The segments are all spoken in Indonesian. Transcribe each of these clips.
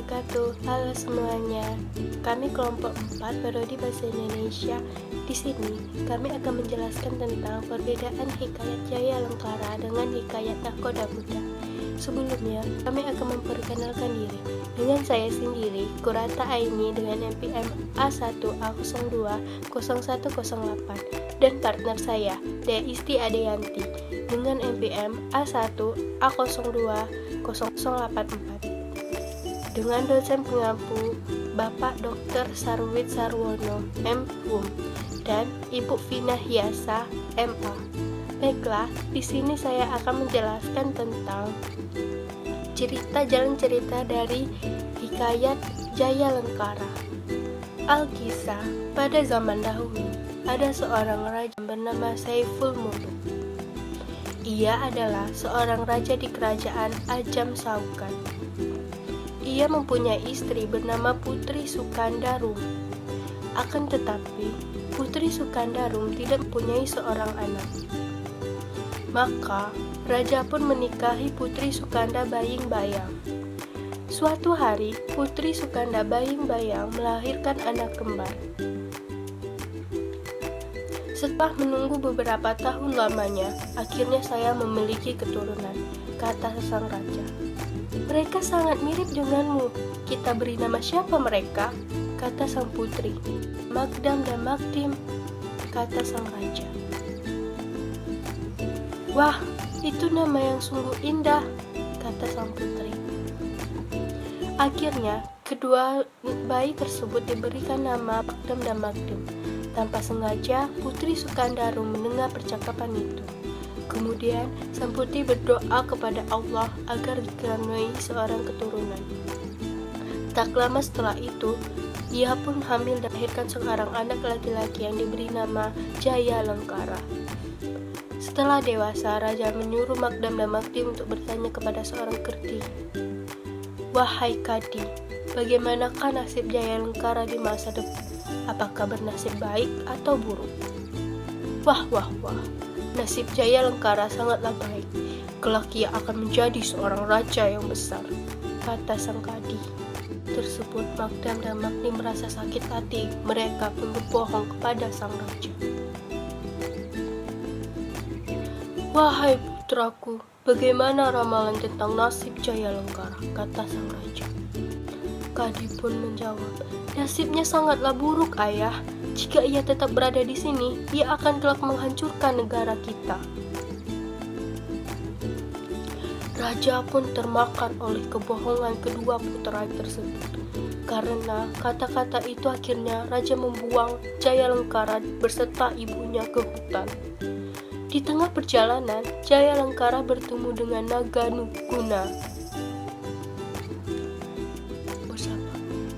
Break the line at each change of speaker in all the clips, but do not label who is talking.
wabarakatuh. Halo semuanya. Kami kelompok 4 Parodi Bahasa Indonesia. Di sini kami akan menjelaskan tentang perbedaan hikayat Jaya Lengkara dengan hikayat Nahkoda Muda. Sebelumnya, kami akan memperkenalkan diri. Dengan saya sendiri, Kurata Aini dengan NPM A1A020108 dan partner saya, Dea Isti Adeyanti dengan NPM A1A020084 dengan dosen pengampu Bapak Dr. Sarwit Sarwono, M.Hum, dan Ibu Vina Hiasa, M.A. Baiklah, di sini saya akan menjelaskan tentang jalan cerita dari hikayat Jaya Lengkara. Alkisah, pada zaman dahulu, ada seorang raja bernama Saiful Muluk. Ia adalah seorang raja di kerajaan Ajam Saukan. Ia mempunyai istri bernama Putri Sukandarum. Akan tetapi, Putri Sukandarum tidak mempunyai seorang anak. Maka, raja pun menikahi Putri Sukanda Baying Bayang. Suatu hari, Putri Sukanda Baying Bayang melahirkan anak kembar. Setelah menunggu beberapa tahun lamanya, akhirnya saya memiliki keturunan, kata sang raja. Mereka sangat mirip denganmu. Kita beri nama siapa mereka? Kata sang putri. Magdam dan Magdim, kata sang raja. Wah, itu nama yang sungguh indah, kata sang putri. Akhirnya, kedua bayi tersebut diberikan nama Magdam dan Magdim. Tanpa sengaja, Putri Sukandarum mendengar percakapan itu. Kemudian, sang putri berdoa kepada Allah agar dikaruniai seorang keturunan. Tak lama setelah itu, ia pun hamil dan melahirkan seorang anak laki-laki yang diberi nama Jaya Lengkara. Setelah dewasa, raja menyuruh Magdam dan Magdim untuk bertanya kepada seorang kerti. Wahai Kadi, bagaimanakah nasib Jaya Lengkara di masa depan? Apakah bernasib baik atau buruk? Wah, nasib Jaya Lengkara sangatlah baik. Kelak ia akan menjadi seorang raja yang besar, kata sang kadi. Tersebut Magdam dan Magdim merasa sakit hati. Mereka pun berbohong kepada sang raja. Wahai putraku, bagaimana ramalan tentang nasib Jaya Lengkara, kata sang raja. Kadi pun menjawab, nasibnya sangatlah buruk, ayah. Jika ia tetap berada di sini, ia akan kelak menghancurkan negara kita. Raja pun termakan oleh kebohongan kedua putra tersebut. Karena kata-kata itu akhirnya raja membuang Jaya Lengkara berserta ibunya ke hutan. Di tengah perjalanan, Jaya Lengkara bertemu dengan Naga Nuguna.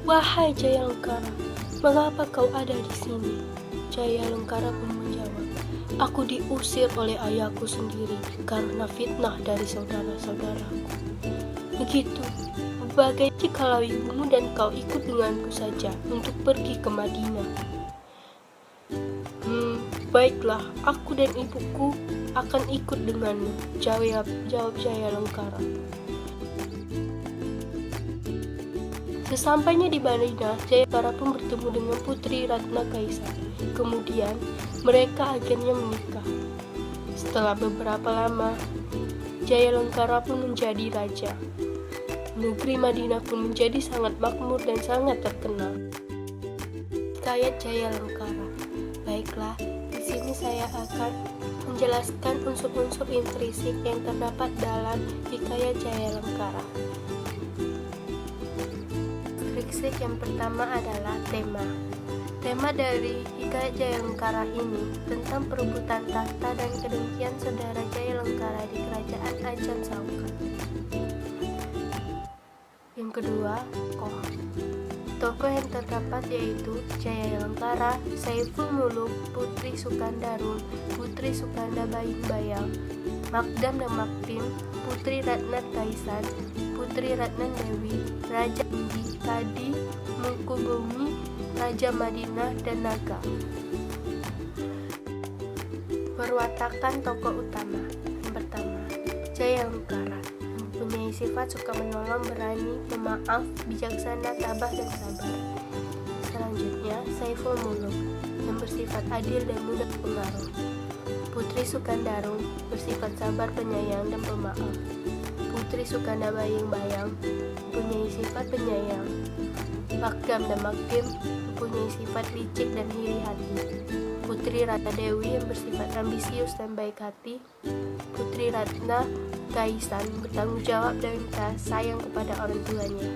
Wahai Jaya Lengkara, mengapa kau ada di sini? Jaya Lengkara pun menjawab, aku diusir oleh ayahku sendiri karena fitnah dari saudara-saudaraku. Begitu, bagai jikalau ibumu dan kau ikut denganku saja untuk pergi ke Madinah. Baiklah, aku dan ibuku akan ikut denganmu, jawab Jaya Lengkara. Sesampainya di Madinah, Jaya Lengkara pun bertemu dengan Putri Ratna Kaisar. Kemudian, mereka akhirnya menikah. Setelah beberapa lama, Jaya Lengkara pun menjadi raja. Negeri Madinah pun menjadi sangat makmur dan sangat terkenal. Hikayat Jaya Lengkara. Baiklah, di sini saya akan menjelaskan unsur-unsur intrinsik yang terdapat dalam hikayat Jaya Lengkara. Yang pertama adalah tema. Tema dari hikayat Jaya Lengkara ini tentang perebutan tahta dan kedengkian saudara Jaya Lengkara di kerajaan Ajam Saukan. Yang kedua, tokoh yang terdapat yaitu Jaya Lengkara, Saiful Muluk, Putri Sukandarum, Putri Sukanda Baying Bayang, Magdam dan Magdim, Putri Ratna Kaisar, Putri Ratna Dewi, Raja Indi, Kadi, Mangkubumi, Raja Madinah, dan Naga. Perwatakan tokoh utama. Yang pertama, Jaya Lengkara. Punya sifat suka menolong, berani, pemaaf, bijaksana, tabah, dan sabar. Selanjutnya, Saiful Muluk yang bersifat adil dan mudah pengaruh. Putri Sukandarung bersifat sabar, penyayang, dan pemaaf. Putri Sukanda Bayang-Bayang mempunyai sifat penyayang. Makdam dan Makdim mempunyai sifat licik dan iri hati. Putri Ratna Dewi yang bersifat ambisius dan baik hati. Putri Ratna Kaisan bertanggung jawab dan sayang kepada orang tuanya.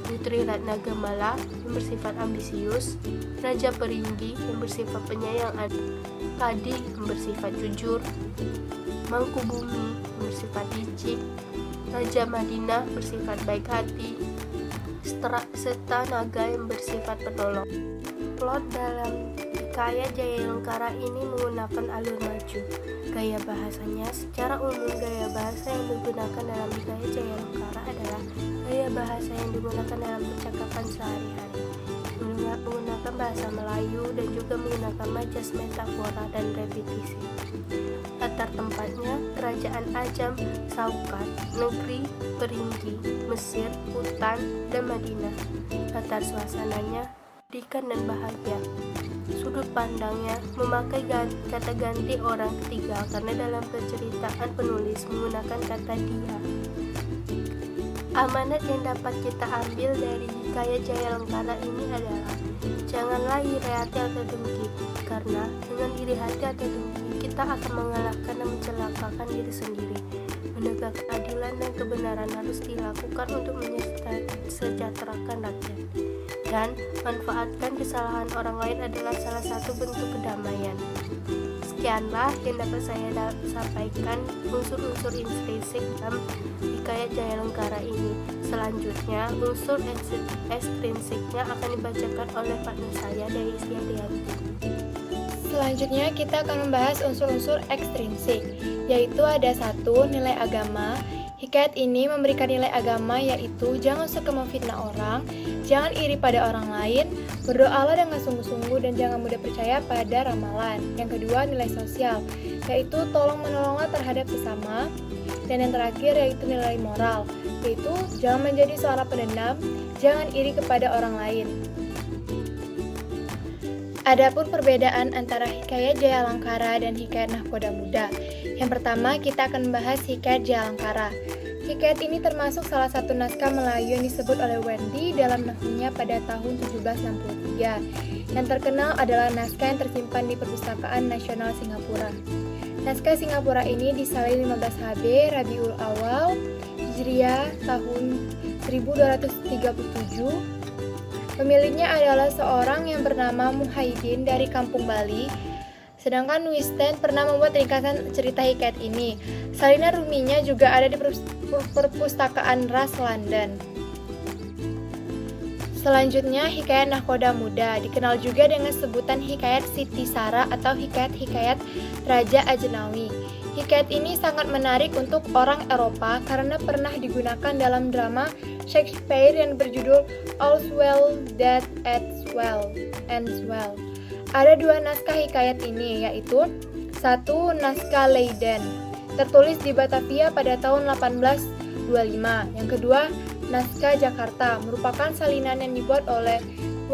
Putri Ratna Gemala yang bersifat ambisius. Raja Peringgi yang bersifat penyayang anak. Padi yang bersifat jujur. Mangkubumi yang bersifat licik. Raja Madinah bersifat baik hati. Serta Naga yang bersifat penolong. Plot dalam hikayat Jayalengkara ini menggunakan alur maju. Gaya bahasanya, secara umum gaya bahasa yang digunakan dalam hikayat Jayalengkara adalah gaya bahasa yang digunakan dalam percakapan sehari-hari, menggunakan bahasa Melayu dan juga menggunakan majas, metafora, dan repetisi. Latar tempatnya kerajaan Ajam, Saukat, negeri Peringgi, Mesir, hutan, dan Madinah. Latar suasananya pendidikan dan bahagia. Sudut pandangnya memakai kata ganti orang ketiga karena dalam penceritaan penulis menggunakan kata dia. Amanat yang dapat kita ambil dari hikayat Jayalengkara ini adalah janganlah iri hati atau dengki, karena dengan iri hati atau dengki kita akan mengalahkan dan mencelakakan diri sendiri. Menegakkan keadilan dan kebenaran harus dilakukan untuk mensejahterakan rakyat, dan manfaatkan kesalahan orang lain adalah salah satu bentuk kedamaian. Sekianlah yang dapat saya sampaikan unsur-unsur intrinsik dalam hikayat Jayalengkara ini. Selanjutnya, unsur ekstrinsiknya akan dibacakan oleh partner saya, Daisya Deanti.
Selanjutnya kita akan membahas unsur-unsur ekstrinsik, yaitu ada 1. Nilai agama. Hikayat ini memberikan nilai agama yaitu jangan suka memfitnah orang, jangan iri pada orang lain, berdoalah dengan sungguh-sungguh dan jangan mudah percaya pada ramalan. Yang kedua, nilai sosial, yaitu tolong menolonglah terhadap sesama. Dan yang terakhir yaitu nilai moral, yaitu jangan menjadi seorang pendendam, jangan iri kepada orang lain. Adapun perbedaan antara hikayat Jayalengkara dan hikayat Nahkoda Muda. Yang pertama, kita akan membahas hikayat Jayalengkara. Hikayat ini termasuk salah satu naskah Melayu yang disebut oleh Wendy dalam naskahnya pada tahun 1763. Yang terkenal adalah naskah yang tersimpan di Perpustakaan Nasional Singapura. Naskah Singapura ini disalin 15 HB Rabiul Awal Hijriah tahun 1237. Pemiliknya adalah seorang yang bernama Muhyiddin dari Kampung Bali. Sedangkan Wisten pernah membuat ringkasan cerita hikayat ini. Salinan ruminya juga ada di Perpustakaan Ras London. Selanjutnya, hikayat Nahkoda Muda, dikenal juga dengan sebutan hikayat Siti Sara atau hikayat-hikayat Raja Ajnawi. Hikayat ini sangat menarik untuk orang Eropa karena pernah digunakan dalam drama Shakespeare yang berjudul All's Well That Ends Well. Ada 2 naskah hikayat ini, yaitu 1. Naskah Leiden, tertulis di Batavia pada tahun 1825. Yang kedua, naskah Jakarta, merupakan salinan yang dibuat oleh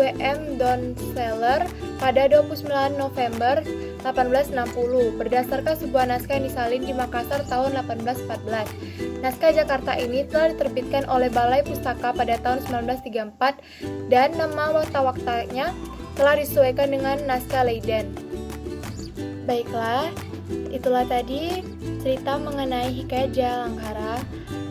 W.M. Donseller pada 29 November 1860 berdasarkan sebuah naskah yang disalin di Makassar tahun 1814. Naskah Jakarta ini telah diterbitkan oleh Balai Pustaka pada tahun 1934 dan nama wakta-waktanya telah disesuaikan dengan naskah Leiden. Baiklah, itulah tadi cerita mengenai hikayat Jayalengkara.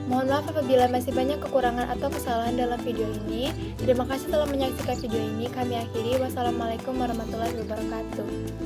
Mohon maaf apabila masih banyak kekurangan atau kesalahan dalam video ini. Terima kasih telah menyaksikan video ini. Kami akhiri. Wassalamualaikum warahmatullahi wabarakatuh.